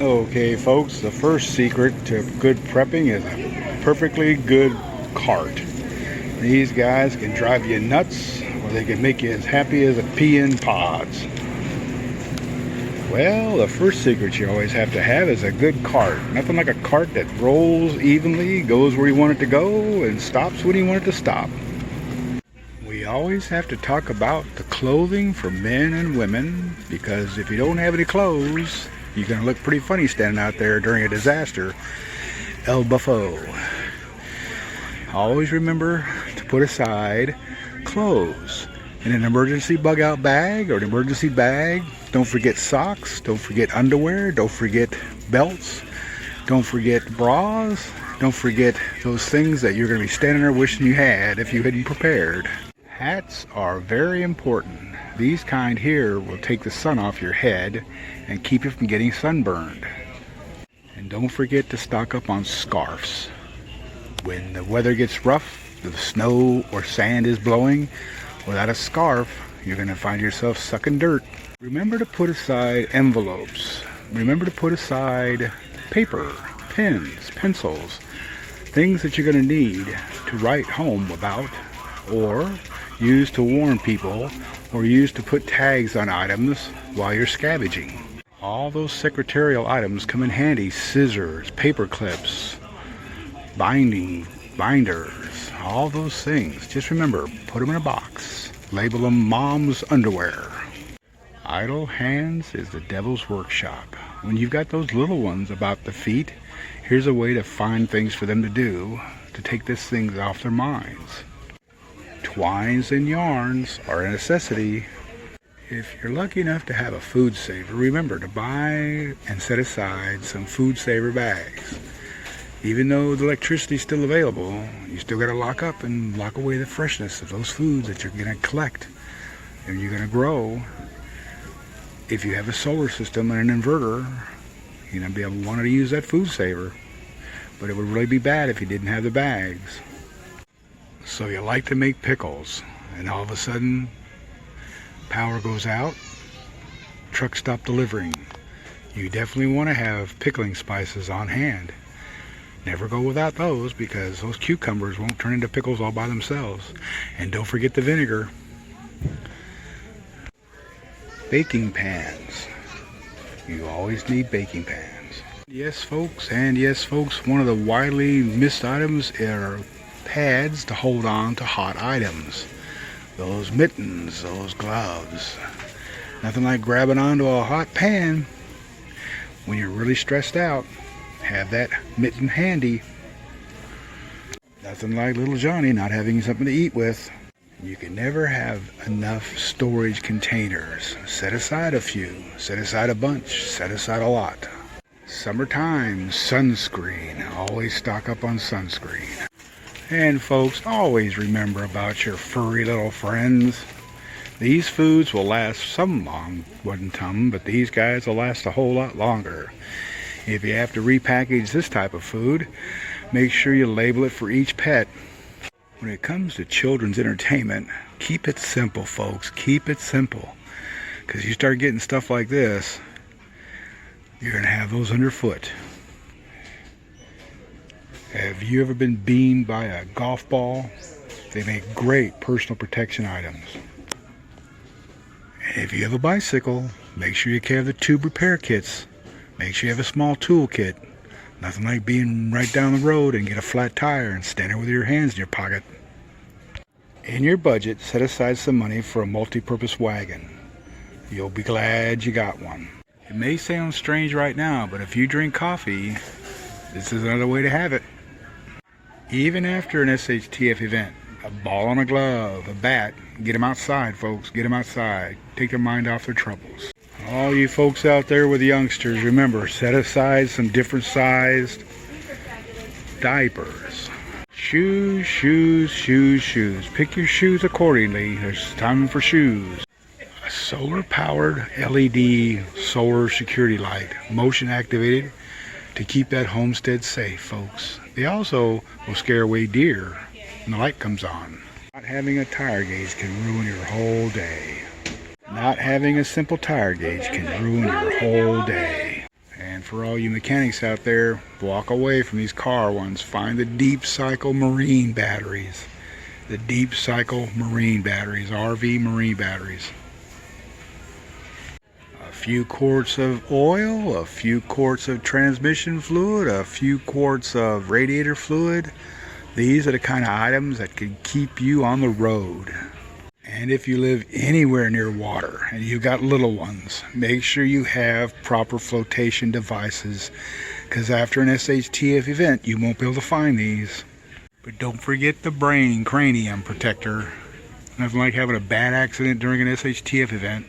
Okay, folks, the first secret to good prepping is a perfectly good cart. These guys can drive you nuts, or they can make you as happy as a pea in pods. Well, the first secret you always have to have is a good cart. Nothing like a cart that rolls evenly, goes where you want it to go, and stops when you want it to stop. We always have to talk about the clothing for men and women, because if you don't have any clothes, you're going to look pretty funny standing out there during a disaster. El Buffo. Always remember to put aside clothes in an emergency bug out bag or an emergency bag. Don't forget socks. Don't forget underwear. Don't forget belts. Don't forget bras. Don't forget those things that you're going to be standing there wishing you had if you hadn't prepared. Hats are very important. These kind here will take the sun off your head and keep you from getting sunburned. And don't forget to stock up on scarves. When the weather gets rough, the snow or sand is blowing, without a scarf, you're going to find yourself sucking dirt. Remember to put aside envelopes. Remember to put aside paper, pens, pencils, things that you're going to need to write home about, or use to warn people, or use to put tags on items while you're scavenging. All those secretarial items come in handy. Scissors, paper clips, binders, all those things. Just remember, put them in a box. Label them Mom's Underwear. Idle hands is the devil's workshop. When you've got those little ones about the feet, here's a way to find things for them to do to take these things off their minds. Twines and yarns are a necessity. If you're lucky enough to have a Foodsaver, remember to buy and set aside some Foodsaver bags. Even though the electricity is still available, you still got to lock up and lock away the freshness of those foods that you're going to collect and you're going to grow. If you have a solar system and an inverter, you're going to be able to want to use that Foodsaver. But it would really be bad if you didn't have the bags. So you like to make pickles, and all of a sudden power goes out, trucks stop delivering. You definitely want to have pickling spices on hand. Never go without those, because those cucumbers won't turn into pickles all by themselves. And don't forget the vinegar. Baking pans. You always need baking pans. Yes folks, one of the widely missed items are pads to hold on to hot items. Those mittens, those gloves. Nothing like grabbing onto a hot pan when you're really stressed out. Have that mitten handy. Nothing like little Johnny not having something to eat with. You can never have enough storage containers. Set aside a few, set aside a bunch, set aside a lot. Summertime, sunscreen. Always stock up on sunscreen. And folks, always remember about your furry little friends. These foods will last some long one time, but these guys will last a whole lot longer. If you have to repackage this type of food, make sure you label it for each pet. When it comes to children's entertainment, keep it simple, folks. Keep it simple. Because you start getting stuff like this, you're going to have those underfoot. Have you ever been beamed by a golf ball? They make great personal protection items. And if you have a bicycle, make sure you have the tube repair kits. Make sure you have a small tool kit. Nothing like being right down the road and get a flat tire and stand there with your hands in your pocket. In your budget, set aside some money for a multi-purpose wagon. You'll be glad you got one. It may sound strange right now, but if you drink coffee, this is another way to have it. Even after an SHTF event, a ball and a glove, a bat, get them outside, folks. Get them outside. Take their mind off their troubles. All you folks out there with youngsters, remember, set aside some different sized diapers. Shoes. Pick your shoes accordingly. There's time for shoes. A solar-powered LED solar security light, motion activated, to keep that homestead safe, folks. They also will scare away deer when the light comes on. Not having a tire gauge can ruin your whole day. Not having a simple tire gauge can ruin your whole day. And for all you mechanics out there, walk away from these car ones. Find the deep cycle marine batteries. The deep cycle marine batteries, RV marine batteries. A few quarts of oil, a few quarts of transmission fluid, a few quarts of radiator fluid. These are the kind of items that could keep you on the road. And if you live anywhere near water and you've got little ones, make sure you have proper flotation devices, because after an SHTF event you won't be able to find these. But don't forget the brain cranium protector. Nothing like having a bad accident during an SHTF event.